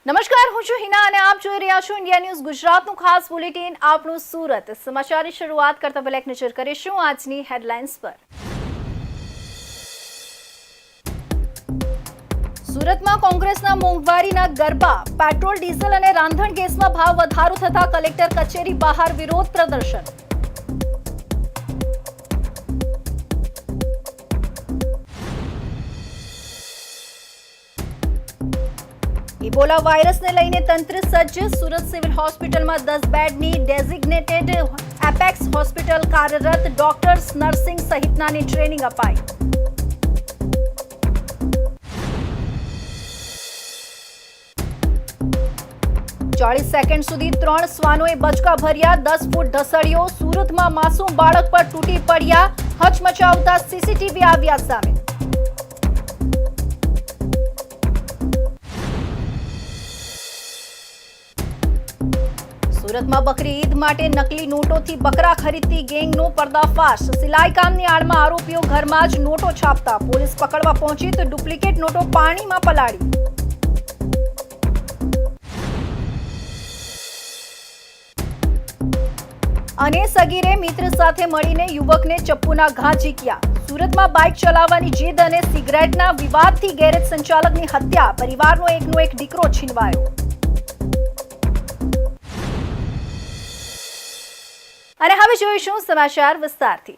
નમસ્કાર, હું છું હિના અને આપ જોઈ રહ્યા છો ઇન્ડિયા ન્યૂઝ ગુજરાતનું ખાસ બુલેટિન આપણું સુરત. સમાચારની શરૂઆત કરતા પહેલા એક નજર કરીશું આજની હેડલાઇન્સ પર. સુરતમાં કોંગ્રેસના મોંઘવારીના ગરબા, પેટ્રોલ ડીઝલ અને રાંધણ ગેસમાં ભાવ વધારો થતા કલેક્ટર કચેરી બહાર વિરોધ પ્રદર્શન. ઇબોલા વાયરસને લઈને તંત્ર સજ્જ. સુરત સિવિલ હોસ્પિટલમાં 10 બેડની ડેઝિગ્નેટેડ એપેક્સ હોસ્પિટલ કાર્યરત. ડોક્ટર્સ, નર્સિંગ સહિતનાની ટ્રેનિંગ અપાઈ. ચાલીસ સેકન્ડ સુધી 3 શ્વાનોએ બચકા ભર્યા. 10 ફૂટ ધસડ્યો. સુરતમાં માસૂમ બાળક પર તૂટી પડ્યા. હચમચાવતા સીસીટીવી આવ્યા સામે. સુરતમાં બકરી ઈદ માટે નકલી નોટોથી બકરા ખરીદતી ગેંગનો પર્દાફાશ. સિલાઈ કામની આડમાં આરોપીઓ ઘરમાં જ નોટો છાપતા. પોલીસ પકડવા પહોંચી તો ડુપ્લિકેટ નોટો પાણીમાં પલાળી. અને સગીરે મિત્ર સાથે મળીને યુવકને ચપ્પુના ઘા ઝીક્યા. સુરતમાં બાઇક ચલાવવાની જીદ અને સિગરેટના વિવાદથી ગેરેજ સંચાલકની હત્યા. પરિવારનો એકનો એક દીકરો છીનવાયો. અને હવે જોઈશું સમાચાર વિસ્તારથી.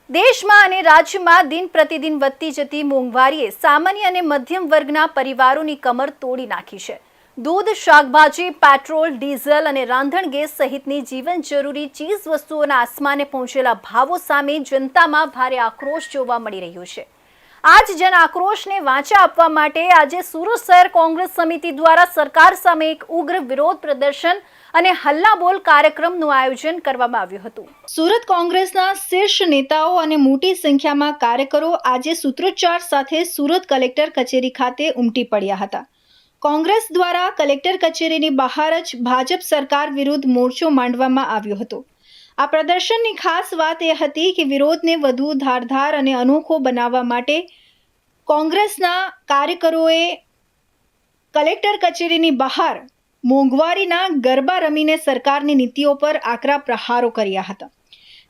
દેશમાં અને રાજ્યમાં દિન પ્રતિદિન વધતી જતી મોંઘવારીએ સામાન્ય અને મધ્યમ વર્ગના પરિવારોની કમર તોડી નાખી છે. દૂધ, શાકભાજી, પેટ્રોલ, ડીઝલ અને રાંધણ ગેસ સહિતની જીવન જરૂરી ચીજ વસ્તુઓના આસમાને પહોંચેલા ભાવો સામે જનતામાં ભારે આક્રોશ જોવા મળી રહ્યો છે. આ જ જન આક્રોશને વાચા આપવા માટે આજે સુરત શહેર કોંગ્રેસ સમિતિ દ્વારા સરકાર સામે એક ઉગ્ર વિરોધ પ્રદર્શન અને હલ્લાબોલ કાર્યક્રમનું આયોજન કરવામાં આવ્યું હતું. સુરત કોંગ્રેસના શીર્ષ નેતાઓ અને મોટી સંખ્યામાં કાર્યકરો આજે સૂત્રોચ્ચાર સાથે સુરત કલેક્ટર કચેરી ખાતે ઉમટી પડ્યા હતા. કોંગ્રેસ દ્વારા કલેક્ટર કચેરીની બહાર જ ભાજપ સરકાર વિરુદ્ધ મોરચો માંડવામાં આવ્યો હતો. આ પ્રદર્શનની ખાસ વાત એ હતી કે વિરોધને વધુ ધારદાર અને અનોખો બનાવવા માટે કોંગ્રેસના કાર્યકરોએ કલેક્ટર કચેરીની બહાર મોંઘવારીના ગરબા રમીને સરકારની નીતિઓ પર આકરા પ્રહારો કર્યા હતા.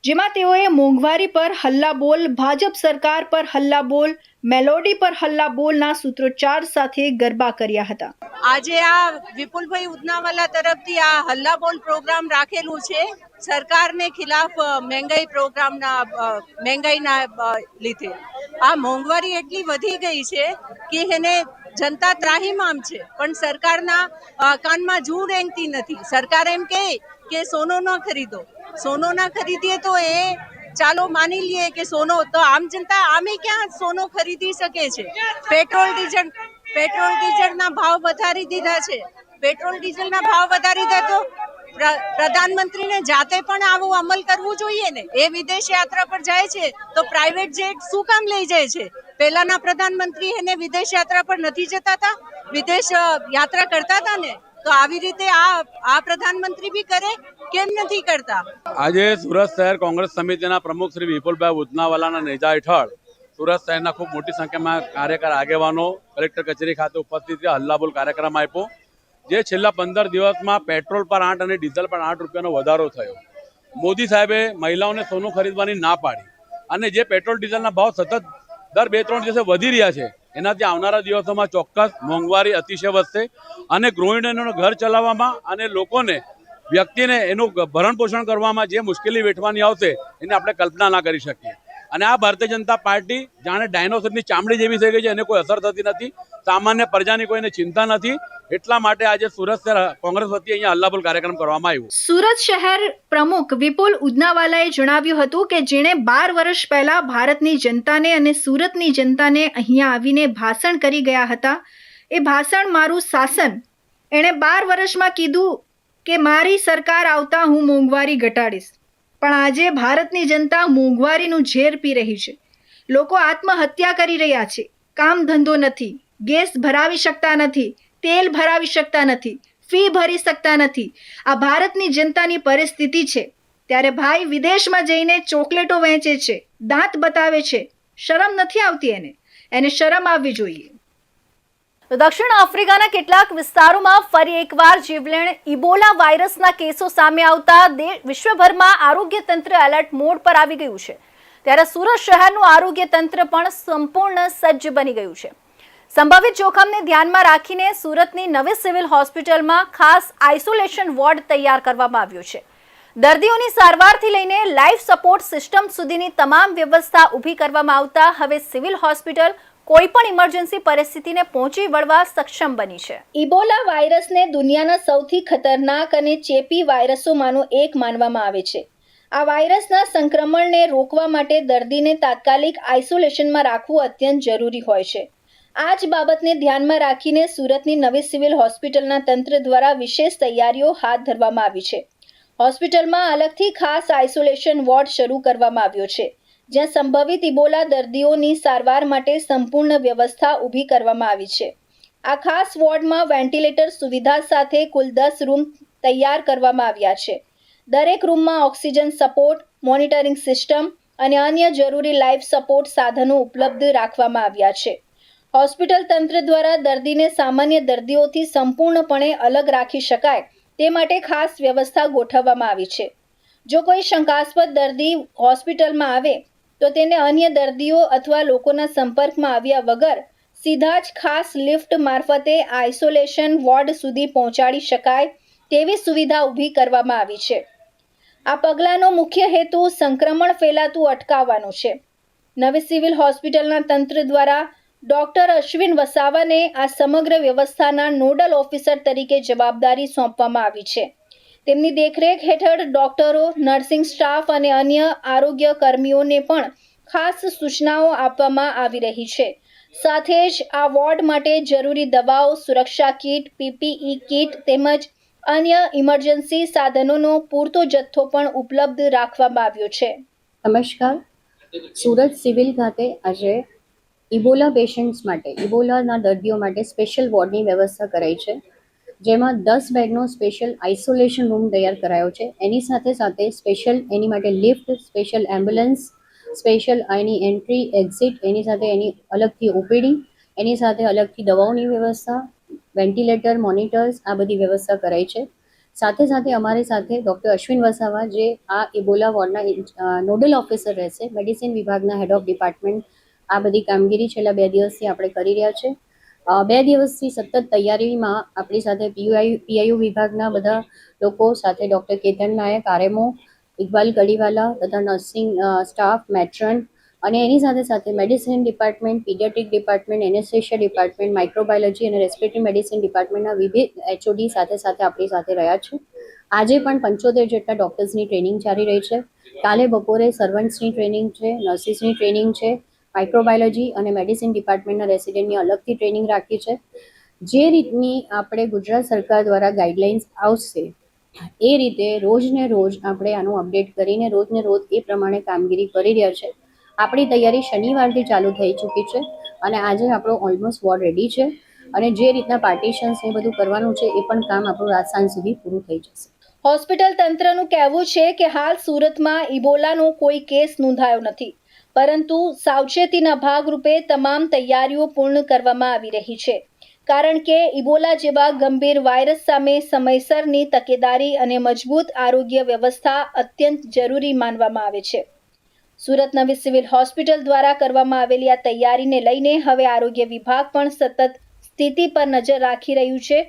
જેમાં તેઓએ મોંઘવારી પર હલ્લાબોલ, ભાજપ સરકાર પર હલ્લાબોલ, મેલોડી પર હલ્લાબોલના સૂત્રોચ્ચાર સાથે ગરબા કર્યા હતા. આજે આ વિપુલભાઈ ઉદનાવાલા તરફથી આ હલ્લાબોલ પ્રોગ્રામ રાખેલું છે સરકારને ખિલાફ મહેંગાઈના લીધે. આ મોંઘવારી એટલી વધી ગઈ છે કે એને જનતા ત્રાહીમામ છે, પણ સરકારના કાનમાં જૂ રેંગતી નથી. સરકાર એમ કહે કે સોનો ન ખરીદો, સોનો ના ખરીદીએ તો એ ચાલો માની લઈએ કે સોનો, તો આમ જનતા આમે ક્યાં સોનો ખરીદી શકે છે? પેટ્રોલ ડીઝલના ભાવ વધારી દીધા છે. પેટ્રોલ ડીઝલના ભાવ વધારી દીધા તો પ્રધાનમંત્રીને જાતે પણ આવો અમલ કરવું જોઈએ ને. એ વિદેશ યાત્રા પર જાય છે તો પ્રાઇવેટ જેટ શું કામ લઈ જાય છે? પહેલાના પ્રધાનમંત્રી એને વિદેશ યાત્રા પર નથી જતા હતા, વિદેશ યાત્રા કરતા હતા ને. તો આવી રીતે આ પ્રધાનમંત્રી બી કરે, કેમ નથી કરતા? આજે સુરત શહેર કોંગ્રેસ સમિતિના પ્રમુખ શ્રી વિપુલભાઈ ઉદનાવાલાના નેજા હેઠળ સુરત શહેરના ખૂબ મોટી સંખ્યામાં કાર્યકર આગેવાનો કલેક્ટર કચેરી ખાતે ઉપસ્થિત હલ્લાબોલ કાર્યક્રમ આપ્યો. જે છેલ્લા 15 દિવસમાં પેટ્રોલ પર 8 અને ડીઝલ પર 8 રૂપિયાનો વધારો થયો. મોદી સાહેબે મહિલાઓને સોનું ખરીદવાની ના પાડી અને જે પેટ્રોલ ડીઝલના ભાવ સતત દર 2-3 દિવસે વધી રહ્યા છે, એનાથી આવનારા દિવસોમાં ચોક્કસ મોંઘવારી અતિશય વધશે અને ગૃહિણીઓને ઘર ચલાવવામાં અને લોકોને વ્યક્તિને એનું ભરણ પોષણ કરવામાં જે મુશ્કેલી વેઠવાની આવશે એને આપણે કલ્પના ના કરી શકીએ. અને આ ભારતીય જનતા પાર્ટી જાણે ડાયનોસરની ચામડી જેવી થઈ ગઈ છે, એને કોઈ અસર થતી નથી. સામાન્ય પ્રજાની કોઈને ચિંતા નથી. એટલા માટે આજે સુરત શહેર કોંગ્રેસ વતી અહીંયા હલ્લાબોલ કાર્યક્રમ કરવામાં આવ્યો. સુરત શહેર પ્રમુખ વિપુલ ઉદનાવાલાએ જણાવ્યું હતું કે જેણે 12 વર્ષ પહેલા ભારતની જનતાને અને સુરતની જનતાને અહીંયા આવીને ભાષણ કરી ગયા હતા, એ ભાષણ મારું શાસન. એણે 12 વર્ષમાં કીધું કે મારી સરકાર આવતા હું મોંઘવારી ઘટાડીશ. પણ આજે ભારતની જનતા મોંઘવારીનું ઝેર પી રહી છે. લોકો આત્મહત્યા કરી રહ્યા છે. કામ ધંધો નથી, ગેસ ભરાવી શકતા નથી, તેલ ભરાવી શકતા નથી, ફી ભરી શકતા નથી. આ ભારતની જનતાની પરિસ્થિતિ છે. ત્યારે ભાઈ વિદેશમાં જઈને ચોકલેટો વહેંચે છે, દાંત બતાવે છે. શરમ નથી આવતી એને શરમ આવવી જોઈએ. તો દક્ષિણ આફ્રિકાના કેટલાક વિસ્તારોમાં ફરી એકવાર જીવલેણ ઇબોલા વાયરસના કેસો સામે આવતા વિશ્વભરમાં આરોગ્ય તંત્ર એલર્ટ મોડ પર આવી ગયું છે. ત્યારે સુરત શહેરનું આરોગ્ય તંત્ર પણ સંપૂર્ણ સજ્જ બની ગયું છે. સંભવિત જોખમને ધ્યાનમાં રાખીને સુરતની નવી સિવિલ હોસ્પિટલમાં ખાસ આઇસોલેશન વોર્ડ તૈયાર કરવામાં આવ્યો છે. દર્દીઓની સારવારથી લઈને લાઈફ સપોર્ટ સિસ્ટમ સુધીની તમામ વ્યવસ્થા ઊભી કરવામાં આવતા હવે સિવિલ હોસ્પિટલ કોઈ પણ ઇમરજન્સી પરિસ્થિતિને પહોંચી વળવા સક્ષમ બની છે. ઇબોલા વાયરસને દુનિયાના સૌથી ખતરનાક અને ચેપી વાયરસોમાંનો એક માનવામાં આવે છે. આ વાયરસના સંક્રમણને રોકવા માટે દર્દીને તાત્કાલિક આઇસોલેશનમાં રાખવું અત્યંત જરૂરી હોય છે. આ જ બાબતને ધ્યાનમાં રાખીને સુરતની નવી સિવિલ હોસ્પિટલના તંત્ર દ્વારા વિશેષ તૈયારીઓ હાથ ધરવામાં આવી છે. હોસ્પિટલમાં અલગથી ખાસ આઇસોલેશન વોર્ડ શરૂ કરવામાં આવ્યો છે, જ્યાં સંભવિત ઇબોલા દર્દીઓની સારવાર માટે સંપૂર્ણ વ્યવસ્થા ઊભી કરવામાં આવી છે. આ ખાસ વોર્ડમાં વેન્ટિલેટર સુવિધા સાથે કુલ 10 રૂમ તૈયાર કરવામાં આવ્યા છે. દરેક રૂમમાં ઓક્સિજન સપોર્ટ, મોનિટરિંગ સિસ્ટમ અને અન્ય જરૂરી લાઈફ સપોર્ટ સાધનો ઉપલબ્ધ રાખવામાં આવ્યા છે. હોસ્પિટલ તંત્ર દ્વારા દર્દીને સામાન્ય દર્દીઓથી સંપૂર્ણપણે અલગ રાખી શકાય તે માટે ખાસ વ્યવસ્થા ગોઠવવામાં આવી છે. જો કોઈ શંકાસ્પદ દર્દી હોસ્પિટલમાં આવે તો તેને અન્ય દર્દીઓ અથવા લોકોના સંપર્કમાં આવ્યા વગર સીધા જ ખાસ લિફ્ટ મારફતે આઇસોલેશન વોર્ડ સુધી પહોંચાડી શકાય તેવી સુવિધા ઊભી કરવામાં આવી છે. આ પગલાંનો મુખ્ય હેતુ સંક્રમણ ફેલાતું અટકાવવાનો છે. નવી સિવિલ હોસ્પિટલના તંત્ર દ્વારા ડોક્ટર અશ્વિન વસાવાને આ સમગ્ર વ્યવસ્થાના નોડલ ઓફિસર તરીકે જવાબદારી સોંપવામાં આવી છે. તેમની દેખરેખ હેઠળ ડોક્ટરો, નર્સિંગ સ્ટાફ અને અન્ય આરોગ્ય કર્મીઓને પણ ખાસ સૂચનાઓ આપવામાં આવી રહી છે. સાથે જ આ વોર્ડ માટે જરૂરી દવાઓ, સુરક્ષા કીટ, PPE કીટ તેમજ અન્ય ઇમરજન્સી સાધનોનો પૂરતો જથ્થો પણ ઉપલબ્ધ રાખવામાં આવ્યો છે. નમસ્કાર. સુરત સિવિલ ખાતે આજે ઇબોલા પેશન્ટ્સ માટે, ઇબોલાના દર્દીઓ માટે સ્પેશિયલ વોર્ડની વ્યવસ્થા કરાઈ છે, જેમાં 10 બેડનો સ્પેશિયલ આઇસોલેશન રૂમ તૈયાર કરાયો છે. એની સાથે સાથે સ્પેશિયલ એની માટે લિફ્ટ, સ્પેશિયલ એમ્બ્યુલન્સ, સ્પેશિયલ એની એન્ટ્રી એક્ઝિટ, એની સાથે એની અલગથી OPD, એની સાથે અલગથી દવાઓની વ્યવસ્થા, વેન્ટિલેટર, મોનિટર્સ, આ બધી વ્યવસ્થા કરાઈ છે. સાથે સાથે અમારી સાથે ડૉક્ટર અશ્વિન વસાવા, જે આ ઇબોલા વોર્ડના નોડલ ઓફિસર રહેશે, મેડિસિન વિભાગના હેડ ઓફ ડિપાર્ટમેન્ટ, આ બધી કામગીરી છેલ્લા 2 દિવસથી આપણે કરી રહ્યા છે. 2 દિવસથી સતત તૈયારીમાં આપણી સાથે PIU વિભાગના બધા લોકો સાથે ડૉક્ટર કેતન નાયક, RMO, ઇકબાલ કડીવાલા તથા નર્સિંગ સ્ટાફ, મેટ્રન અને એની સાથે સાથે medicine department, paediatric department, anaesthesia department, microbiology અને રેસ્પિરેટરી મેડિસિન ડિપાર્ટમેન્ટના વિવિધ HOD સાથે આપણી સાથે રહ્યા છે. આજે પણ 75 જેટલા ડૉક્ટર્સની ટ્રેનિંગ ચાલી રહી છે. કાલે બપોરે સર્વન્ટ્સની ટ્રેનિંગ છે, નર્સિસની ટ્રેનિંગ છે, માઇક્રોબાયોલોજી અને મેડિસિન ડિપાર્ટમેન્ટના રેસિડેન્ટની અલગથી ટ્રેનિંગ રાખી છે. જે રીતની આપણે ગુજરાત સરકાર દ્વારા ગાઈડલાઇન્સ આવશે એ રીતે રોજને રોજ આપણે આનું અપડેટ કરીને રોજને રોજ એ પ્રમાણે કામગીરી કરી રહ્યા છે. આપણી તૈયારી શનિવારથી ચાલુ થઈ ચૂકી છે અને આજે આપણો ઓલમોસ્ટ વોર્ડ રેડી છે અને જે રીતના પાર્ટિશન્સ એ બધું કરવાનું છે એ પણ કામ આપણું રાત સાંજ સુધી પૂરું થઈ જશે. હોસ્પિટલ તંત્રનું કહેવું છે કે હાલ સુરતમાં ઇબોલાનો કોઈ કેસ નોંધાયો નથી, પરંતુ સાવચેતીના ભાગરૂપે તમામ તૈયારીઓ પૂર્ણ કરવામાં આવી રહી છે, કારણ કે ઇબોલા જેવા ગંભીર વાયરસ સામે સમયસરની તકેદારી અને મજબૂત આરોગ્ય વ્યવસ્થા અત્યંત જરૂરી માનવામાં આવે છે. સુરત નવી સિવિલ હોસ્પિટલ દ્વારા કરવામાં આવેલી આ તૈયારીને લઈને હવે આરોગ્ય વિભાગ પણ સતત સ્થિતિ પર નજર રાખી રહ્યું છે.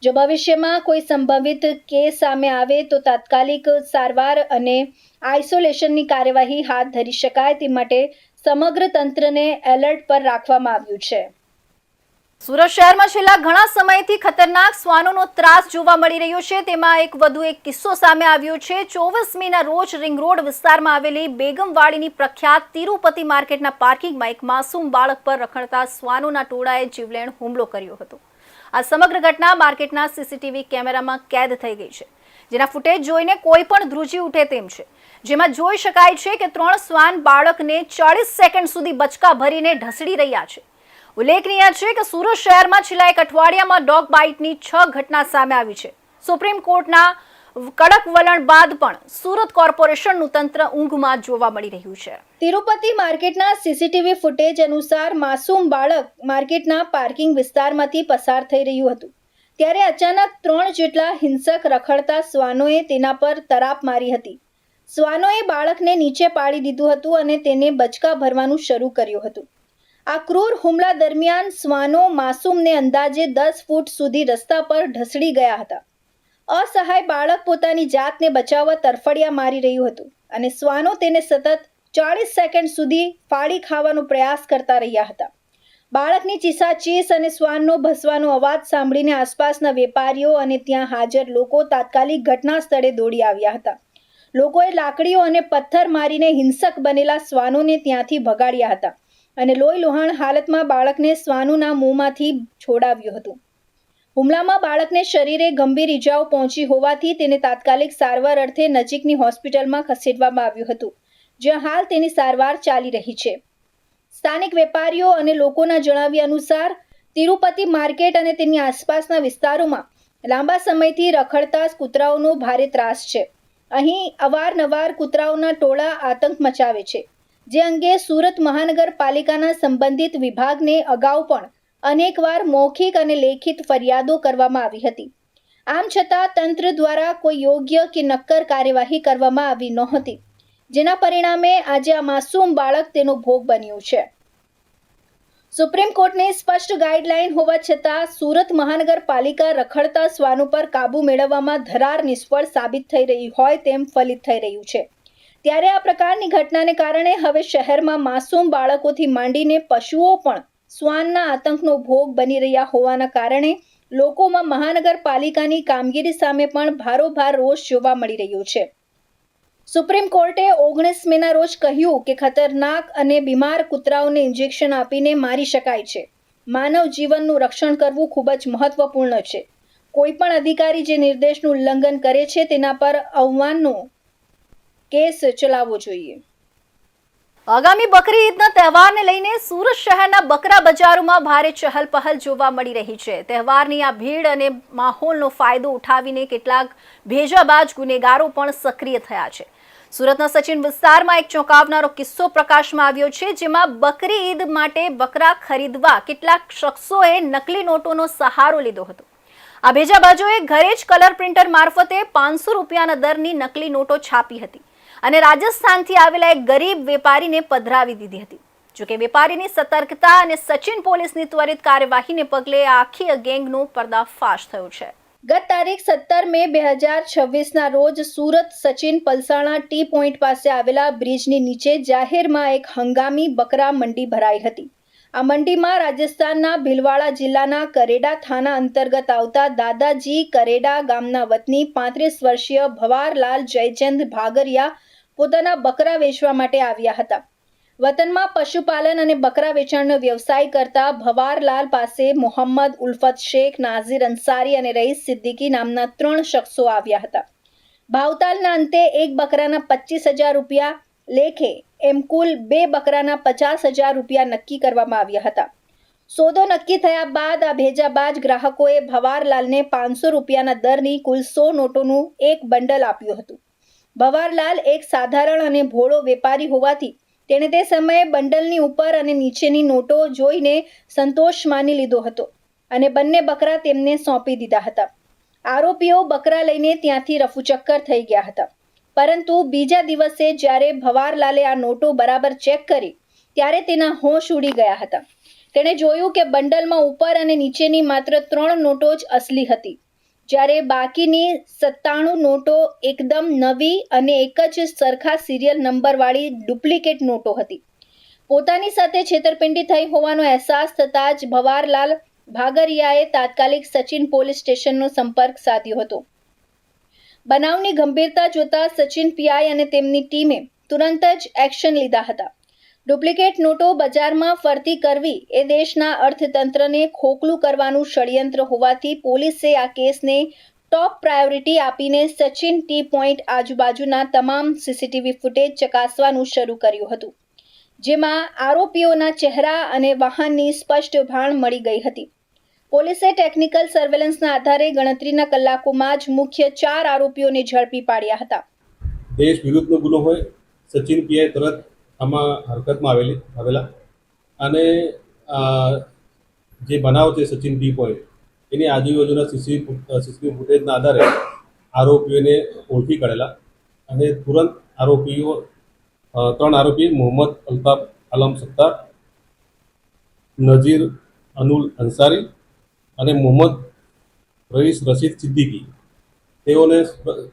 જો ભવિષ્યમાં કોઈ સંભવિત કેસ સામે આવે તો તાત્કાલિક સારવાર અને આઇસોલેશનની કાર્યવાહી હાથ ધરી શકાય તે માટે સમગ્ર તંત્રને એલર્ટ પર રાખવામાં આવ્યું છે. સુરત શહેરમાં છેલ્લા ઘણા સમયથી ખતરનાક શ્વાનોનો ત્રાસ જોવા મળી રહ્યો છે. તેમાં વધુ એક કિસ્સો સામે આવ્યો છે. 24મીના રોજ રિંગ રોડ વિસ્તારમાં આવેલી બેગમવાડીની પ્રખ્યાત તિરુપતિ માર્કેટના પાર્કિંગમાં એક માસૂમ બાળક પર રખડતા શ્વાનોના ટોળાએ જીવલેણ હુમલો કર્યો હતો. આ સમગ્ર ઘટના માર્કેટના CCTV કેમેરામાં કેદ થઈ ગઈ છે, જેના ફૂટેજ જોઈને કોઈ પણ ધ્રુજી ઉઠે તેમ છે. જેમાં જોઈ શકાય છે કે 3 શ્વાન બાળકને 40 સેકન્ડ સુધી બચકા ભરીને ઢસડી રહ્યા છે. ઉલ્લેખનીય છે કે સુરત શહેરમાં છેલ્લા એક અઠવાડિયામાં ડોગ બાઇટની 6 ઘટના સામે આવી છે. સુપ્રીમ કોર્ટના કડક વલણ બાદ પણ સુરત કોર્પોરેશનનું તંત્ર ઊંઘમાં જોવા મળી રહ્યું છે. તિરુપતિ માર્કેટના સીસીટીવી ફૂટેજ અનુસાર માસૂમ બાળક માર્કેટના પાર્કિંગ વિસ્તારમાંથી પસાર થઈ રહ્યું હતું ત્યારે અચાનક 3 જેટલા હિંસક રખડતા શ્વાનોએ તેના પર તરાપ મારી હતી. શ્વાનોએ બાળકને નીચે પાડી દીધું હતું અને તેને બચકા ભરવાનું શરૂ કર્યું હતું. આ ક્રૂર હુમલા દરમિયાન શ્વાનો માસૂમને અંદાજે 10 ફૂટ સુધી રસ્તા પર ઢસડી ગયા હતા. અસહાય બાળક પોતાની જાતને બચાવવા તરફડિયા મારી રહ્યું હતું અને શ્વાનો તેને સતત 40 સેકન્ડ સુધી ફાડી ખાવાનો પ્રયાસ કરતા રહ્યા હતા. બાળકની ચીસાચીસ અને શ્વાનનો ભસવાનો અવાજ સાંભળીને આસપાસના વેપારીઓ અને ત્યાં હાજર લોકો તાત્કાલિક ઘટના સ્થળે દોડી આવ્યા હતા. લોકોએ લાકડીઓ અને પથ્થર મારીને હિંસક બનેલા શ્વાનોને ત્યાંથી ભગાડ્યા હતા અને લોહી લુહાણ હાલતમાં બાળકને શ્વાનોના મોંમાંથી છોડાવ્યું હતું. હુમલામાં બાળકને શરીરે ગંભીર ઈજાઓ પહોંચી હોવાથી તેને તાત્કાલિક સારવાર અર્થે નજીકની હોસ્પિટલમાં ખસેડવામાં આવ્યું હતું, જ્યાં હાલ તેની સારવાર ચાલી રહી છે. સ્થાનિક વેપારીઓ અને લોકોના જણાવ્યા અનુસાર તિરુપતિ માર્કેટ અને તેની આસપાસના વિસ્તારોમાં લાંબા સમયથી રખડતા કૂતરાઓનો ભારે ત્રાસ છે. અહીં અવારનવાર કૂતરાઓના ટોળા આતંક મચાવે છે, જે અંગે સુરત મહાનગરપાલિકાના સંબંધિત વિભાગને અગાઉ પણ અનેકવાર મૌખિક અને લેખિત ફરિયાદો કરવામાં આવી હતી. આમ છતાં તંત્ર દ્વારા કોઈ યોગ્ય કે નક્કર કાર્યવાહી કરવામાં આવી નહોતી, જેના પરિણામે આજે આ માસૂમ બાળક તેનો ભોગ બન્યું છે. સુપ્રીમ કોર્ટની સ્પષ્ટ ગાઈડલાઈન હોવા છતાં સુરત મહાનગરપાલિકા રખડતા શ્વાનો પર કાબૂ મેળવવામાં ધરાર નિષ્ફળ સાબિત થઈ રહી હોય તેમ ફલિત થઈ રહ્યું છે. ત્યારે આ પ્રકારની ઘટનાને કારણે હવે શહેરમાં માસૂમ બાળકોથી માંડીને પશુઓ પણ શ્વાનના આતંકનો ભોગ બની રહ્યા હોવાના કારણે લોકોમાં મહાનગરપાલિકાની કામગીરી સામે પણ ભારોભાર રોષ જોવા મળી રહ્યો છે. સુપ્રીમ કોર્ટે 19 મેના રોજ કહ્યું કે ખતરનાક અને બીમાર કૂતરાઓને ઇન્જેક્શન આપીને મારી શકાય છે. માનવ જીવનનું રક્ષણ કરવું ખૂબ જ મહત્વપૂર્ણ છે. કોઈ પણ અધિકારી જે નિર્દેશનું ઉલ્લંઘન કરે છે તેના પર અવમાનનો કેસ ચલાવવો જોઈએ. આગામી બકરી ઈદના તહેવારને લઈને સુરત શહેરના બકરા બજારોમાં ભારે ચહલપહલ જોવા મળી રહી છે. તહેવારની આ ભીડ અને માહોલનો ફાયદો ઉઠાવીને કેટલાક ભેજાબાજ ગુનેગારો પણ સક્રિય થયા છે. સુરતના સચિન વિસ્તારમાં એક ચોંકાવનારો કિસ્સો પ્રકાશમાં આવ્યો છે, જેમાં બકરી ઈદ માટે બકરા ખરીદવા કેટલાક શખ્સોએ નકલી નોટોનો સહારો લીધો હતો. આ ભેજાબાજોએ ઘરે જ કલર પ્રિન્ટર મારફતે 500 રૂપિયાના દરની નકલી નોટો છાપી હતી અને રાજસ્થાનથી આવેલા એક ગરીબ વેપારીને પધરાવી દીધી હતી. જોકે વેપારીની સતર્કતા અને સચિન પોલીસની ત્વરિત કાર્યવાહીને પગલે આ આખી ગેંગનો પર્દાફાશ થયો છે. ગત તારીખ 17 મે 2026ના રોજ સુરત સચિન પલસાણા ટી પોઈન્ટ પાસે આવેલા બ્રિજની નીચે જાહેરમાં એક હંગામી બકરા મંડી ભરાઈ હતી. આ મંડીમાં રાજસ્થાનના ભીલવાડા જિલ્લાના કરેડા થાના અંતર્ગત આવતા દાદાજી કરેડા ગામના વતની 35 વર્ષીય ભવારલાલ જયચંદ ભાગરિયા પોતાના બકરા વેચવા માટે આવ્યા હતા. વતનમાં પશુપાલન અને બકરા વેચાણનો વ્યવસાય કરતા ભવારલાલ પાસે મોહમ્મદ ઉલ્ફત શેખ, નાઝીર અંસારી અને રઈસ સિદ્દીકી નામના 3 શખ્સો આવ્યા હતા. ભાવતાલના અંતે એક બકરાના 25,000 રૂપિયા લેખે એમ કુલ 2 બકરાના 50,000 રૂપિયા નક્કી કરવામાં આવ્યા હતા. સોદો નક્કી થયા બાદ આ ભેજાબાજ ગ્રાહકોએ ભવારલાલને 500 રૂપિયાના દરની કુલ 100 નોટોનું એક બંડલ આપ્યું હતું. ભવારલાલ એક સાધારણ અને ભોળો વેપારી હોવાથી તેણે તે સમયે બંડલની ઉપર અને નીચેની નોટો જોઈને સંતોષ માની લીધો હતો અને બંને બકરા તેમને સોંપી દીધા હતા. આરોપીઓ બકરા લઈને ત્યાંથી રફુચક્કર થઈ ગયા હતા. પરંતુ બીજા દિવસે જ્યારે ભવારલાલે આ નોટો બરાબર ચેક કરી ત્યારે તેના હોશ ઉડી ગયા હતા. તેણે જોયું કે બંડલમાં ઉપર અને નીચેની માત્ર 3 નોટો જ અસલી હતી, જ્યારે બાકીની 97 નોટો એકદમ નવી અને એક જ સરખા સિરિયલ નંબરવાળી ડુપ્લિકેટ નોટો હતી. પોતાની સાથે છેતરપિંડી થઈ હોવાનો અહેસાસ થતાં જ ભવારલાલ ભાગરિયાએ તાત્કાલિક સચિન પોલીસ સ્ટેશનનો સંપર્ક સાધ્યો હતો. બનાવની ગંભીરતા જોતા સચિન પીઆઈ અને તેમની ટીમે તુરંત જ એક્શન લીધા હતા. ડુપ્લિકેટ નોટો બજારમાં ફરતી કરવી એ દેશના અર્થતંત્રને ખોખલું કરવાનું ષડયંત્ર હોવાથી પોલીસે આ કેસને ટોપ પ્રાયોરિટી આપીને સચિન ટી પોઈન્ટ આજુબાજુના તમામ સીસીટીવી ફૂટેજ ચકાસવાનું શરૂ કર્યું હતું, જેમાં આરોપીઓના ચહેરા અને વાહનની સ્પષ્ટ ભાણ મળી ગઈ હતી. પોલીસે ટેકનિકલ સર્વેલન્સના આધારે ગણતરીના કલાકોમાં જ મુખ્ય 4 આરોપીઓને ઝડપી પાડ્યા હતા. દેશ વિરુદ્ધનો ગુનો હોય, સચિન પીઆઈ તરત આમાં હરકતમાં આવેલા અને જે બનાવ છે સચિન ટી પોઈન્ટ એની આજુબાજુના સીસીટીવી ફૂટેજના આધારે આરોપીઓને ઓળખી કાઢેલા અને તુરંત આરોપીઓ 3 આરોપી મોહમ્મદ અલ્તાફ આલમ સત્તાર, નઝીર અનુલ અંસારી અને મોહમ્મદ રઈસ રશીદ સિદ્દીકી તેઓને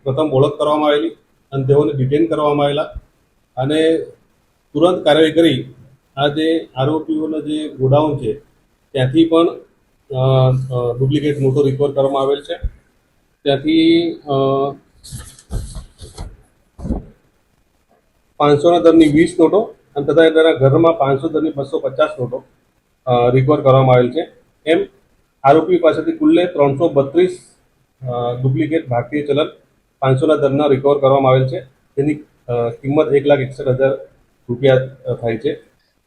પ્રથમ ઓળખ કરવામાં આવેલી અને તેઓને ડિટેન કરવામાં આવેલા અને તુરંત કાર્યવાહી કરી આ જે આરોપીઓનો જે ગોડાઉન છે ત્યાંથી પણ ડુપ્લિકેટ નોટો રિકવર કરવામાં આવેલ છે. ત્યાંથી 500ના દરની 20 નોટો અને તથા તેના ઘરમાં 500 દરની 250 નોટો રિકવર કરવામાં આવેલ છે. એમ આરોપી પાસેથી કુલ્લે 332 ડુપ્લિકેટ ભારતીય ચલણ 500ના દરના રિકવર કરવામાં આવેલ છે. તેની કિંમત 1,61,000 રૂપિયા થાય છે.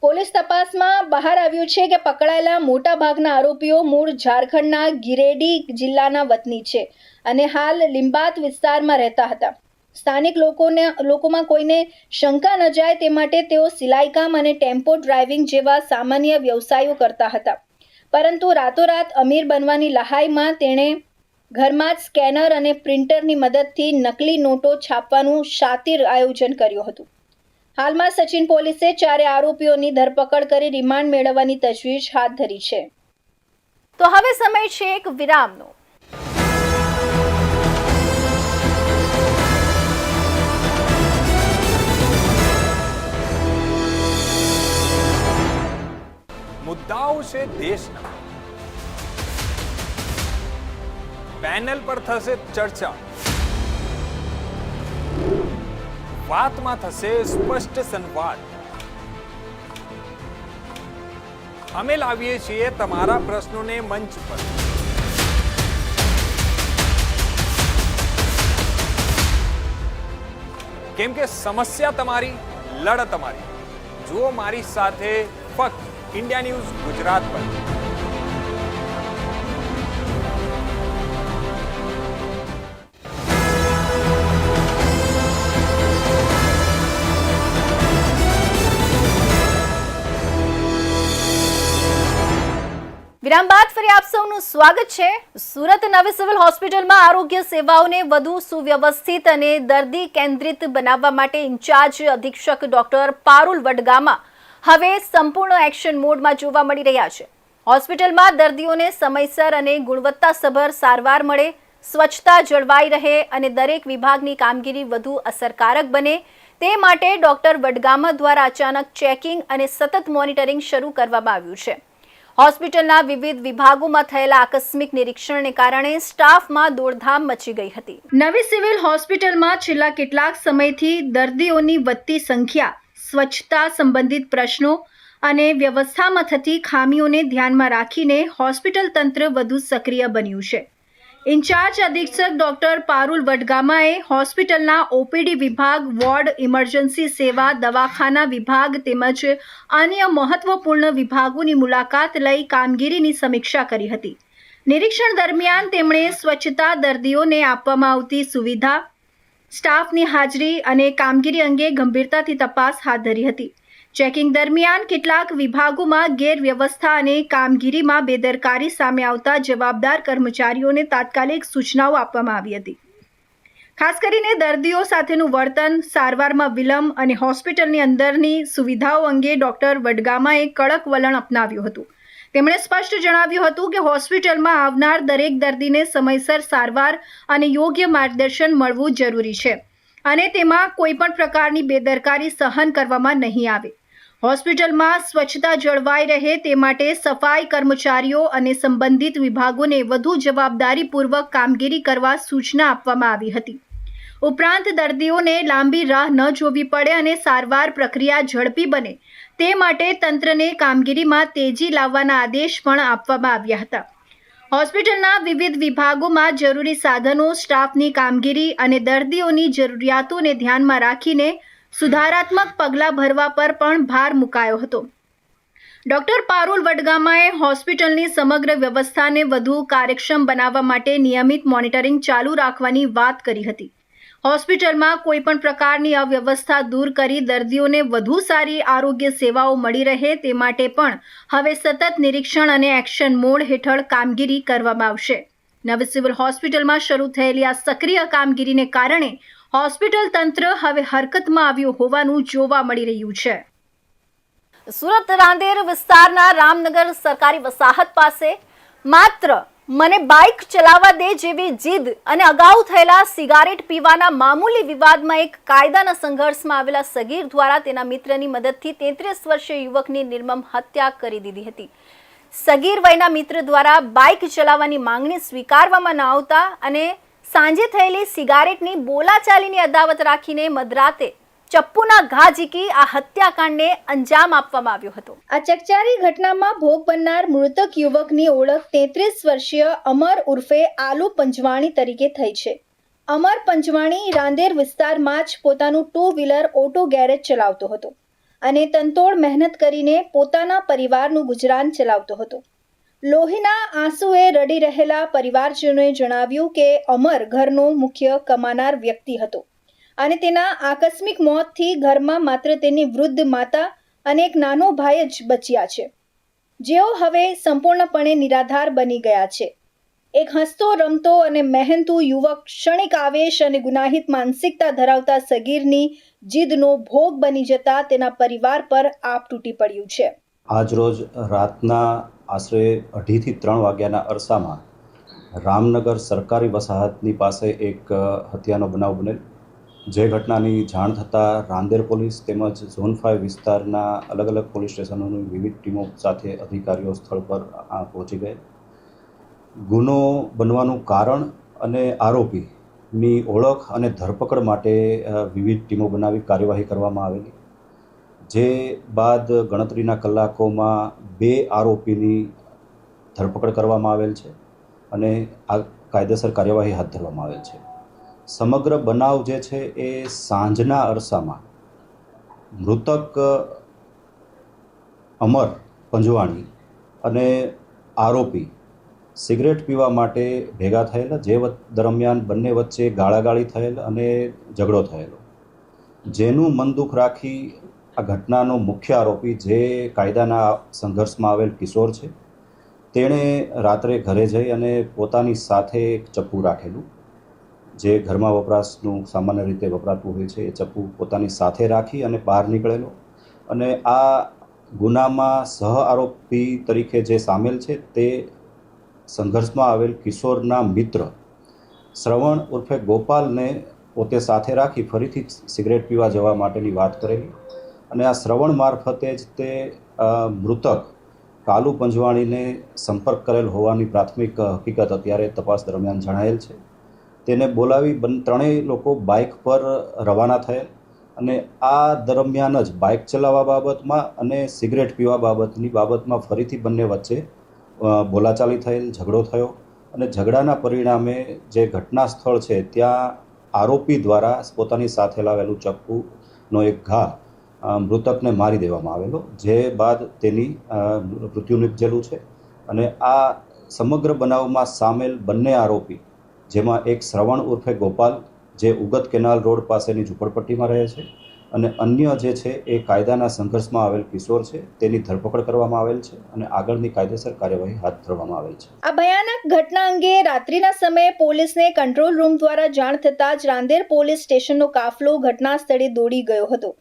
પોલીસ તપાસમાં બહાર આવ્યું છે કે પકડાયેલા મોટા ભાગના આરોપીઓ મૂળ ઝારખંડના ગિરેડી જિલ્લાના વતની છે અને હાલ લિંબાત વિસ્તારમાં રહેતા હતા. સ્થાનિક લોકોમાં કોઈને શંકા ન જાય તે માટે તેઓ સિલાઈકામ અને ટેમ્પો ડ્રાઇવિંગ જેવા સામાન્ય વ્યવસાયો કરતા હતા. પરંતુ રાતોરાત અમીર બનવાની લહાઈમાં તેણે ઘરમાં જ સ્કેનર અને પ્રિન્ટરની મદદથી નકલી નોટો છાપવાનું શાતિર આયોજન કર્યું હતું. હાલમાં સચિન પોલીસે 4 આરોપીઓની ધરપકડ કરી રિમાન્ડ મેળવવાની તજવીજ હાથ ધરી છે. તો હવે સમય છે એક વિરામનો. મુદ્દાઓ છે દેશના, પેનલ પર થશે ચર્ચા, વાતમાં થશે સ્પષ્ટ સંવાદ. અમે લાવીએ છીએ તમારા પ્રશ્નોને મંચ પર. કેમ કે સમસ્યા તમારી, લડત તમારી. જુઓ મારી સાથે ફક્ત ઇન્ડિયા ન્યૂઝ ગુજરાત પર. વિરામ બાદ ફરી આપ સૌનું સ્વાગત છે. સુરત નવી સિવિલ હોસ્પિટલમાં આરોગ્ય સેવાઓને વધુ સુવ્યવસ્થિત અને દર્દી કેન્દ્રિત બનાવવા માટે ઇન્ચાર્જ અધિક્ષક ડોક્ટર પારુલ વડગામા હવે સંપૂર્ણ એક્શન મોડમાં જોવા મળી રહ્યા છે. હોસ્પિટલમાં દર્દીઓને સમયસર અને ગુણવત્તાસભર સારવાર મળે, સ્વચ્છતા જળવાઈ રહે અને દરેક વિભાગની કામગીરી વધુ અસરકારક બને તે માટે ડોક્ટર વડગામા દ્વારા અચાનક ચેકિંગ અને સતત મોનિટરિંગ શરૂ કરવામાં આવ્યું છે. હોસ્પિટલના વિવિધ વિભાગોમાં થયેલા આકસ્મિક નિરીક્ષણને કારણે સ્ટાફમાં દોડધામ મચી ગઈ હતી. નવી સિવિલ હોસ્પિટલમાં છેલ્લા કેટલાક સમયથી દર્દીઓની વધતી સંખ્યા, સ્વચ્છતા સંબંધિત પ્રશ્નો અને વ્યવસ્થામાં થતી ખામીઓને ધ્યાનમાં રાખીને હોસ્પિટલ તંત્ર વધુ સક્રિય બન્યું છે. ઇન્ચાર્જ અધિક્ષક ડોક્ટર પારુલ વડગામાએ હોસ્પિટલના ઓપીડી વિભાગ, વોર્ડ, ઇમરજન્સી સેવા, દવાખાના વિભાગ તેમજ અન્ય મહત્વપૂર્ણ વિભાગોની મુલાકાત લઈ કામગીરીની સમીક્ષા કરી હતી. નિરીક્ષણ દરમિયાન તેમણે સ્વચ્છતા, દર્દીઓને આપવામાં આવતી સુવિધા, સ્ટાફની હાજરી અને કામગીરી અંગે ગંભીરતાથી તપાસ હાથ ધરી હતી. ચેકિંગ દરમિયાન કેટલાક વિભાગોમાં ગેરવ્યવસ્થા અને કામગીરીમાં બેદરકારી સામે આવતા જવાબદાર કર્મચારીઓને તાત્કાલિક સૂચનાઓ આપવામાં આવી હતી. ખાસ કરીને દર્દીઓ સાથેનું વર્તન, સારવારમાં વિલંબ અને હોસ્પિટલની અંદરની સુવિધાઓ અંગે ડોક્ટર વડગામાએ કડક વલણ અપનાવ્યું હતું. તેમણે સ્પષ્ટ જણાવ્યું હતું કે હોસ્પિટલમાં આવનાર દરેક દર્દીને સમયસર સારવાર અને યોગ્ય માર્ગદર્શન મળવું જરૂરી છે અને તેમાં કોઈ પણ પ્રકારની બેદરકારી સહન કરવામાં નહીં આવે. હોસ્પિટલમાં સ્વચ્છતા જળવાઈ રહે તે માટે સફાઈ કર્મચારીઓ અને સંબંધિત વિભાગોને વધુ જવાબદારીપૂર્વક કામગીરી કરવા સૂચના આપવામાં આવી હતી. ઉપરાંત દર્દીઓને લાંબી રાહ ન જોવી પડે અને સારવાર પ્રક્રિયા ઝડપી બને તે માટે તંત્રને કામગીરીમાં તેજી લાવવાના આદેશ પણ આપવામાં આવ્યા હતા. હોસ્પિટલના વિવિધ વિભાગોમાં જરૂરી સાધનો, સ્ટાફની કામગીરી અને દર્દીઓની જરૂરિયાતોને ધ્યાનમાં રાખીને સુધારાત્મક પગલાં ભરવા પર પણ ભાર મુકાયો હતો. ડોક્ટર પારુલ વડગામાએ હોસ્પિટલની સમગ્ર વ્યવસ્થાને વધુ કાર્યક્ષમ બનાવવા માટે નિયમિત મોનિટરિંગ ચાલુ રાખવાની વાત કરી હતી. હોસ્પિટલમાં કોઈ પણ પ્રકારની અવ્યવસ્થા દૂર કરી દર્દીઓને વધુ સારી આરોગ્ય સેવાઓ મળી રહે તે માટે પણ હવે સતત નિરીક્ષણ અને એક્શન મોડ હેઠળ કામગીરી કરવામાં આવશે. નવી સિવિલ હોસ્પિટલમાં શરૂ થયેલી આ સક્રિય કામગીરીને કારણે હોસ્પિટલ તંત્ર હવે હરકતમાં આવ્યું હોવાનું જોવા મળી રહ્યું છે. સુરત રાંદેર વિસ્તારના રામનગર સરકારી વસાહત પાસે માત્ર મને બાઇક ચલાવવા દે જેવી જીદ અને અગાઉ થયેલા સિગારેટ પીવાના મામૂલી વિવાદમાં એક કાયદાના સંઘર્ષમાં આવેલા સગીર દ્વારા તેના મિત્રની મદદથી 33 વર્ષીય યુવકની નિર્મમ હત્યા કરી દીધી હતી. સગીર વયના મિત્ર દ્વારા બાઇક ચલાવવાની માંગણી સ્વીકારવામાં ન આવતા અને સાંજે થયેલી સિગારેટની બોલાચાલીની અદાવત રાખીને મધરાતે ચપ્પુના ઘા ઝીકી આ હત્યાકાંડને અંજામ આપવામાં આવ્યો હતો. આ ચકચારી ઘટનામાં ભોગ બનનાર મૃતક યુવકની ઓળખ 33 વર્ષીય અમર ઉર્ફે આલુ પંજવાણી તરીકે થઈ છે. અમર પંજવાણી રાંદેર વિસ્તારમાં જ પોતાનું 2 વ્હીલર ઓટો ગેરેજ ચલાવતો હતો અને તનતોડ મહેનત કરીને પોતાના પરિવારનું ગુજરાન ચલાવતો હતો. લોહીના આંસુએ રડી રહેલા પરિવારજનોએ જણાવ્યું કે અમર ઘરનો મુખ્ય કમાનાર વ્યક્તિ હતો અને તેના આકસ્મિક મોતથી ઘરમાં માત્ર તેની વૃદ્ધ માતા અને એક નાનો ભાઈ જ બચ્યા છે, જેઓ હવે સંપૂર્ણપણે નિરાધાર બની ગયા છે. એક હસતો રમતો અને મહેનતુ યુવક ક્ષણિક આવેશ અને ગુનાહિત માનસિકતા ધરાવતા સગીરની જીદનો ભોગ બની જતા તેના પરિવાર પર આપ તૂટી પડ્યું છે. આજરોજ રાતના આશરે 2:30 થી 3 વાગ્યાના અરસામાં રામનગર સરકારી વસાહતની પાસે એક હત્યાનો બનાવ બનેલ, જે ઘટનાની જાણ થતાં રાંદેર પોલીસ તેમજ ઝોન 5 વિસ્તારના અલગ અલગ પોલીસ સ્ટેશનોની વિવિધ ટીમો સાથે અધિકારીઓ સ્થળ પર પહોંચી ગઈ. ગુનો બનવાનું કારણ અને આરોપીની ઓળખ અને ધરપકડ માટે વિવિધ ટીમો બનાવી કાર્યવાહી કરવામાં આવેલી, જે બાદ ગણતરીના કલાકોમાં 2 આરોપીની ધરપકડ કરવામાં આવેલ છે અને આ કાયદેસર કાર્યવાહી હાથ ધરવામાં આવેલ છે. સમગ્ર બનાવ જે છે એ સાંજના અરસામાં મૃતક અમર પંજવાણી અને આરોપી સિગરેટ પીવા માટે ભેગા થયેલા, જે દરમિયાન બંને વચ્ચે ગાળાગાળી થયેલ અને ઝઘડો થયેલો, જેનું મન દુઃખ રાખી આ ઘટનાનો મુખ્ય આરોપી, જે કાયદાના સંઘર્ષમાં આવેલ કિશોર છે, તેણે રાત્રે ઘરે જઈ અને પોતાની સાથે એક ચપ્પુ રાખેલું, જે ઘરમાં વપરાશનું સામાન્ય રીતે વપરાતું હોય છે, એ ચપ્પુ પોતાની સાથે રાખી અને બહાર નીકળેલો અને આ ગુનામાં સહ આરોપી તરીકે જે સામેલ છે તે સંઘર્ષમાં આવેલ કિશોરના મિત્ર શ્રવણ ઉર્ફે ગોપાલને પોતે સાથે રાખી ફરીથી સિગરેટ પીવા જવા માટેની વાત કરેલી અને આ શ્રવણ મારફતે જ તે મૃતક કાલુ પંજવાણીને સંપર્ક કરેલ હોવાની પ્રાથમિક હકીકત અત્યારે તપાસ દરમિયાન જણાયેલ છે. તેને બોલાવી ત્રણેય લોકો બાઇક પર રવાના થયેલ અને આ દરમિયાન જ બાઇક ચલાવવા બાબતમાં અને સિગરેટ પીવા બાબતમાં ફરીથી બંને વચ્ચે બોલાચાલી થયેલ, ઝઘડો થયો અને ઝઘડાના પરિણામે જે ઘટના સ્થળ છે ત્યાં આરોપી દ્વારા પોતાની સાથે લાવેલું ચપ્પુનો એક ઘા મૃતકને મારી દેવામાં આવેલો, જે બાદ તેની મૃત્યુ નિપજેલું છે. અને આ સમગ્ર બનાવમાં સામેલ બંને આરોપી, જેમાં એક શ્રવણ ઉર્ફે ગોપાલ, જે ઉગત કેનાલ રોડ પાસેની ઝૂંપડપટ્ટીમાં રહે છે, અને અન્ય જે છે એ કાયદાના સંઘર્ષમાં આવેલ કિશોર છે, તેની ધરપકડ કરવામાં આવેલ છે અને આગળની કાયદેસર કાર્યવાહી હાથ ધરવામાં આવેલ છે. આ ભયાનક ઘટના અંગે રાત્રિના સમયે પોલીસને કંટ્રોલ રૂમ દ્વારા જાણ થતાં જ રાંદેર પોલીસ સ્ટેશનનો કાફલો ઘટના સ્થળે દોડી ગયો હતો.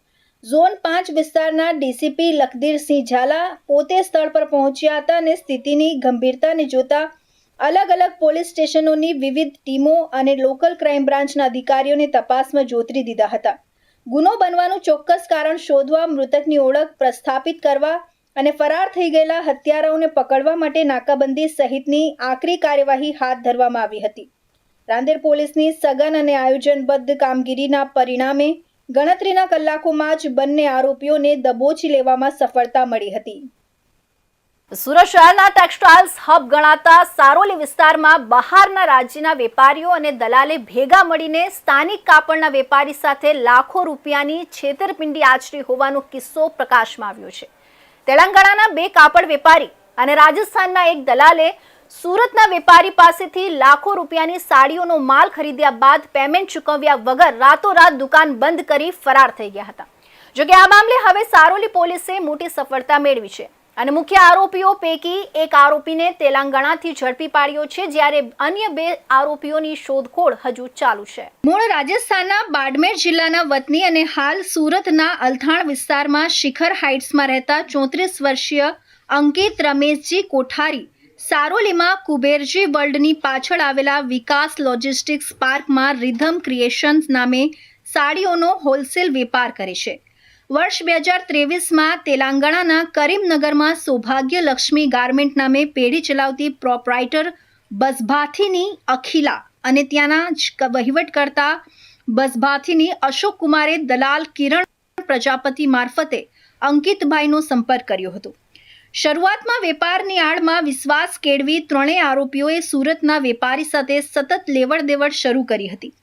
ઝોન 5 વિસ્તારના ડીસીપી લખદીરસિંહ ઝાલા પોતે સ્થળ પર પહોંચ્યા હતા અને સ્થિતિની ગંભીરતાને જોતા અલગ અલગ પોલીસ સ્ટેશનોની વિવિધ ટીમો અને લોકલ ક્રાઇમ બ્રાન્ચના અધિકારીઓને તપાસમાં જોતરી દીધા હતા. ગુનો બનવાનું ચોક્કસ કારણ શોધવા, મૃતકની ઓળખ પ્રસ્થાપિત કરવા અને ફરાર થઈ ગયેલા હત્યારાઓને પકડવા માટે નાકાબંધી સહિતની આકરી કાર્યવાહી હાથ ધરવામાં આવી હતી. રાંદેર પોલીસની સઘન અને આયોજનબદ્ધ કામગીરીના પરિણામે ગણતરીના કલાકોમાં જ બંને આરોપીઓને દબોચી લેવામાં સફળતા મળી હતી. સુરત શહેરના ટેક્સટાઇલ્સ હબ ગણાતા સારોલી વિસ્તારમાં બહારના રાજ્યના વેપારીઓ અને દલાલે ભેગા મળીને સ્થાનિક કાપડના વેપારી સાથે લાખો રૂપિયાની છેતરપિંડી આચરી હોવાનો કિસ્સો પ્રકાશમાં આવ્યો છે. તેલંગાણાના 2 કાપડ વેપારી અને રાજસ્થાનના એક દલાલે સુરતના વેપારી પાસેથી લાખો રૂપિયાની સાડીઓનો માલ ખરીદ્યા બાદ પેમેન્ટ ચૂકવ્યા વગર રાતોરાત દુકાન બંધ કરી ફરાર થઈ ગયા હતા. જોકે આ મામલે હવે સારોલી પોલીસે મોટી સફળતા મેળવી છે અને મુખ્ય આરોપીઓ પૈકી એક આરોપીને તેલંગાણાથી ઝડપી પાડ્યો છે, જ્યારે અન્ય 2 આરોપીઓની શોધખોળ હજુ ચાલુ છે. મૂળ રાજસ્થાનના બાડમેર જિલ્લાના વતની અને હાલ સુરતના અલથાણ વિસ્તારમાં શિખર હાઇટ્સમાં રહેતા 34 વર્ષીય અંકિત રમેશજી કોઠારી સારોલીમાં કુબેરજી વર્લ્ડની પાછળ આવેલા વિકાસ લોજિસ્ટિક્સ પાર્કમાં રિધમ ક્રિએશન્સ નામે સાડીઓનો હોલસેલ વેપાર કરે છે. વર્ષ 2023માં તેલંગાણાના કરીમનગરમાં સૌભાગ્ય લક્ષ્મી ગાર્મેન્ટ નામે પેઢી ચલાવતી પ્રોપરાઇટર બસભાથીની અખિલા અને ત્યાંના જ વહીવટ કરતા બસભાથીની અશોક કુમારે દલાલ કિરણ પ્રજાપતિ મારફતે અંકિતભાઈનો સંપર્ક કર્યો હતો. શરૂઆતમાં વેપારની આડમાં વિશ્વાસ કેળવી ત્રણેય આરોપીઓએ સુરતના વેપારી સાથે સતત લેવડ દેવડ શરૂ કરી હતી.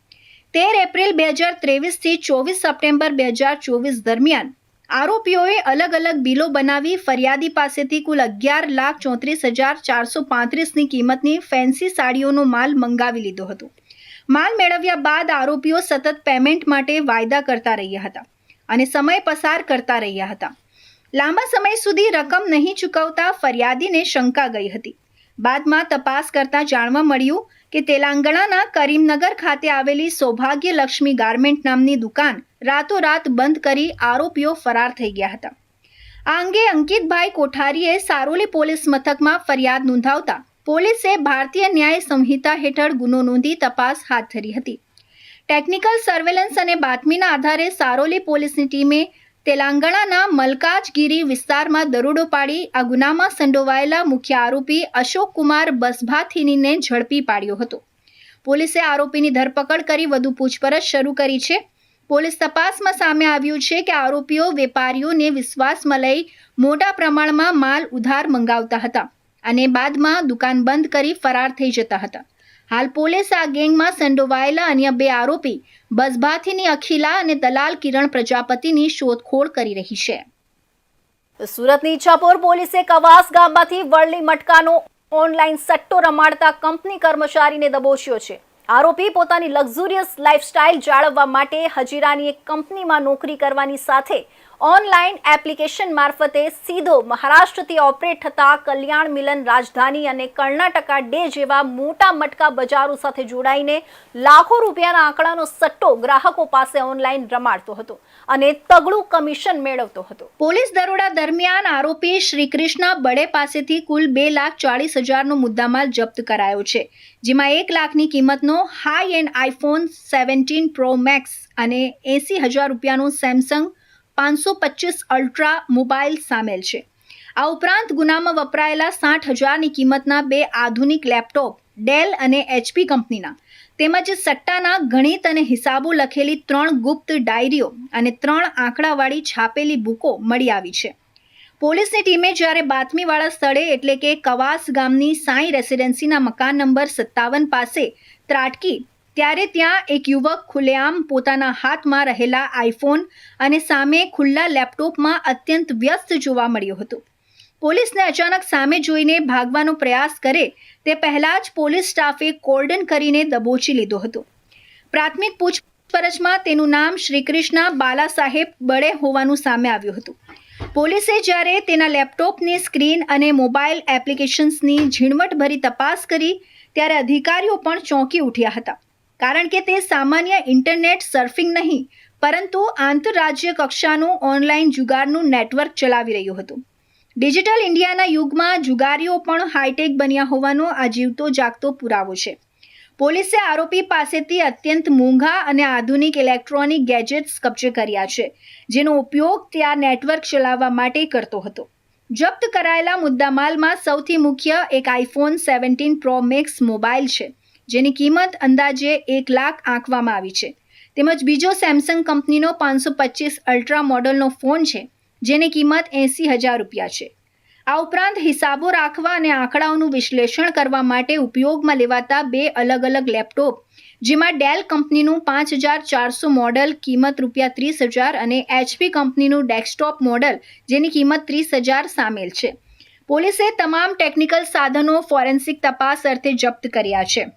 13 એપ્રિલ 2023થી 24 સપ્ટેમ્બર 2024 દરમિયાન આરોપીઓએ અલગ અલગ બિલો બનાવી ફરિયાદી પાસેથી કુલ 11,34,435ની કિંમતની ફેન્સી સાડીઓનો માલ મંગાવી લીધો હતો. માલ મેળવ્યા બાદ આરોપીઓ સતત પેમેન્ટ માટે વાયદા કરતા રહ્યા હતા અને સમય પસાર કરતા રહ્યા હતા. લાંબા સમય સુધી રકમ નહીં ચૂકવતા ફરિયાદીને શંકા ગઈ હતી. બાદમાં તપાસ કરતા જાણવા મળ્યું કે તેલંગાણાના કરીમનગર ખાતે આવેલી સૌભાગ્ય લક્ષ્મી ગાર્મેન્ટ નામની દુકાન રાતોરાત બંધ કરી આરોપીઓ ફરાર થઈ ગયા હતા. આ અંગે અંકિતભાઈ કોઠારીએ સારોલી પોલીસ મથકમાં ફરિયાદ નોંધાવતા પોલીસે ભારતીય ન્યાય સંહિતા હેઠળ ગુનો નોંધી તપાસ હાથ ધરી હતી. ટેકનિકલ સર્વેલન્સ અને બાતમીના આધારે સારોલી પોલીસની ટીમે તેલંગાણાના મલકાજગીરી વિસ્તારમાં દરોડો પાડી આ ગુનામાં સંડોવાયેલા મુખ્ય આરોપી અશોક કુમાર બસભાથીનીને ઝડપી પાડ્યો હતો. પોલીસે આરોપીની ધરપકડ કરી વધુ પૂછપરછ શરૂ કરી છે. પોલીસ તપાસમાં સામે આવ્યું છે કે આરોપીઓ વેપારીઓને વિશ્વાસમાં લઈ મોટા પ્રમાણમાં માલ ઉધાર મંગાવતા હતા અને બાદમાં દુકાન બંધ કરી ફરાર થઈ જતા હતા. હાલ પોલીસે આ ગેંગમાં સંડોવાયેલા અન્ય 2 આરોપી બસભાથીની અખિલા અને દલાલ કિરણ પ્રજાપતિની શોધખોળ કરી રહી છે. સુરતની ઈચ્છાપોર પોલીસે કવાસ ગામમાંથી વરલી મટકાનો ઓનલાઈન સટ્ટો રમાડતા કંપની કર્મચારીને દબોચ્યો છે. આરોપી પોતાની લક્ઝુરિયસ લાઇફસ્ટાઇલ જાળવવા માટે હજીરાની એક કંપનીમાં નોકરી કરવાની સાથે ઓનલાઈન એપ્લિકેશન મારફતે સીધો મહારાષ્ટ્રથી ઓપરેટ થતા કલ્યાણ મિલન રાજધાની અને કર્ણાટકા ડે જેવા મોટા મટકા બજારો સાથે જોડાઈને લાખો રૂપિયાના આંકડાનો સટ્ટો ગ્રાહકો પાસે ઓનલાઈન રમાડતો હતો અને તગડું કમિશન મેળવતો હતો. પોલીસ દરોડા દરમિયાન આરોપી શ્રીકૃષ્ણ બડે પાસેથી કુલ 2,40,000નો મુદ્દામાલ જપ્ત કરાયો છે, જેમાં 1 લાખની કિંમતનો high end iPhone 17 pro max અને 80,000 રૂપિયાનો સેમસંગ 525 અલ્ટ્રા મોબાઈલ સામેલ છે. આ ઉપરાંત ગુનામાં વપરાયેલા 60,000ની કિંમતના 2 આધુનિક લેપટોપ ડેલ અને HP કંપનીના તેમજ સટ્ટાના ગણિત અને હિસાબો લખેલી 3 ગુપ્ત ડાયરીઓ અને 3 આંકડાવાળી છાપેલી બુકો મળી આવી છે. પોલીસની ટીમે જ્યારે બાતમીવાળા સ્થળે એટલે કે કવાસ ગામની સાંઈ રેસિડેન્સીના મકાન નંબર 57 પાસે ત્રાટકી ત્યારે ત્યાં એક યુવક ખુલ્લેઆમ પોતાના હાથમાં રહેલા આઈફોન અને સામે ખુલ્લા લેપટોપમાં અત્યંત વ્યસ્ત જોવા મળ્યો હતો. પોલીસને અચાનક સામે જોઈને ભાગવાનો પ્રયાસ કરે તે પહેલા જ પોલીસ સ્ટાફે કોર્ડન કરીને દબોચી લીધો હતો. પ્રાથમિક પૂછપરછમાં તેનું નામ શ્રીકૃષ્ણ બાલાસાહેબ બડે હોવાનું સામે આવ્યું હતું. પોલીસે જ્યારે તેના લેપટોપની સ્ક્રીન અને મોબાઈલ એપ્લિકેશન્સની ઝીણવટભરી તપાસ કરી ત્યારે અધિકારીઓ પણ ચોંકી ઉઠ્યા હતા, કારણ કે તે સામાન્ય ઇન્ટરનેટ સર્ફિંગ નહીં પરંતુ આંતરરાજ્ય કક્ષાનું ઓનલાઈન જુગારનું નેટવર્ક ચલાવી રહ્યું હતું. ડિજિટલ ઇન્ડિયાના યુગમાં જુગારીઓ પણ હાઈટેક બન્યા હોવાનો આ જીવતો જાગતો પુરાવો છે. પોલીસે આરોપી પાસેથી અત્યંત મોંઘા અને આધુનિક ઇલેક્ટ્રોનિક ગેજેટ્સ કબજે કર્યા છે, જેનો ઉપયોગ તે આ નેટવર્ક ચલાવવા માટે કરતો હતો. જપ્ત કરાયેલા મુદ્દામાલમાં સૌથી મુખ્ય એક આઈફોન 17 પ્રો મેક્સ મોબાઈલ છે, જેની કિંમત અંદાજે 1 લાખ આંકવામાં આવી છે. તેમજ બીજો સેમસંગ કંપનીનો 525 અલ્ટ્રા મોડલનો ફોન છે, જેની કિંમત 80,000 રૂપિયા છે. આ ઉપરાંત હિસાબો રાખવા અને આંકડાઓનું વિશ્લેષણ કરવા માટે ઉપયોગમાં લેવાતા 2 અલગ અલગ લેપટોપ, જેમાં ડેલ કંપનીનું 5400 મોડલ કિંમત ₹30,000 અને HP કંપનીનું ડેસ્કટોપ મોડલ જેની કિંમત 30,000 સામેલ છે. પોલીસે તમામ ટેકનિકલ સાધનો ફોરેન્સિક તપાસ અર્થે જપ્ત કર્યા છે.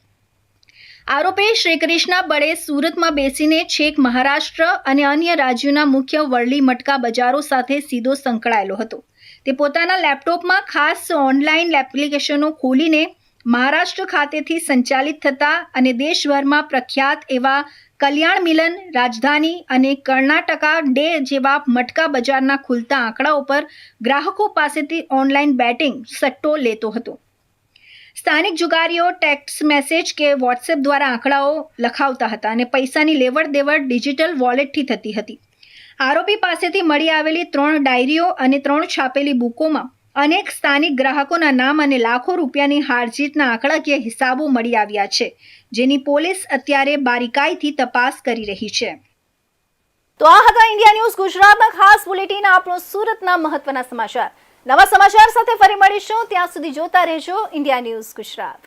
આરોપી શ્રીકૃષ્ણ બળે સુરતમાં બેસીને છેક મહારાષ્ટ્ર અને અન્ય રાજ્યોના મુખ્ય વરલી મટકા બજારો સાથે સીધો સંકળાયેલો હતો. તે પોતાના લેપટોપમાં ખાસ ઓનલાઈન એપ્લિકેશનો ખોલીને મહારાષ્ટ્ર ખાતેથી સંચાલિત થતા અને દેશભરમાં પ્રખ્યાત એવા કલ્યાણ મિલન, રાજધાની અને કર્ણાટકા ડે જેવા મટકા બજારના ખુલતા આંકડાઓ પર ગ્રાહકો પાસેથી ઓનલાઈન બેટિંગ સટ્ટો લેતો હતો. સ્થાનિક જુગારીઓ ટેક્સ્ટ મેસેજ કે વોટ્સએપ દ્વારા આંકડાઓ લખાવતા હતા અને પૈસાની લેવડ દેવડ ડિજિટલ વોલેટથી થતી હતી. આરોપી પાસેથી મળી આવેલી 3 ડાયરીઓ અને 3 છાપેલી બુકોમાં અનેક સ્થાનિક ગ્રાહકોના નામ અને લાખો રૂપિયાની હારજીતના આંકડાકીય હિસાબો મળી આવ્યા છે, જેની પોલીસ અત્યારે બારીકાઈથી તપાસ કરી રહી છે. તો આ હતા ઇન્ડિયા ન્યૂઝ ગુજરાતના ખાસ બુલેટિન, આપણો સુરતના મહત્વના સમાચાર. નવા સમાચાર સાથે ફરી મળીશું. ત્યાં સુધી જોતા રહેજો ઇન્ડિયા ન્યૂઝ ગુજરાત.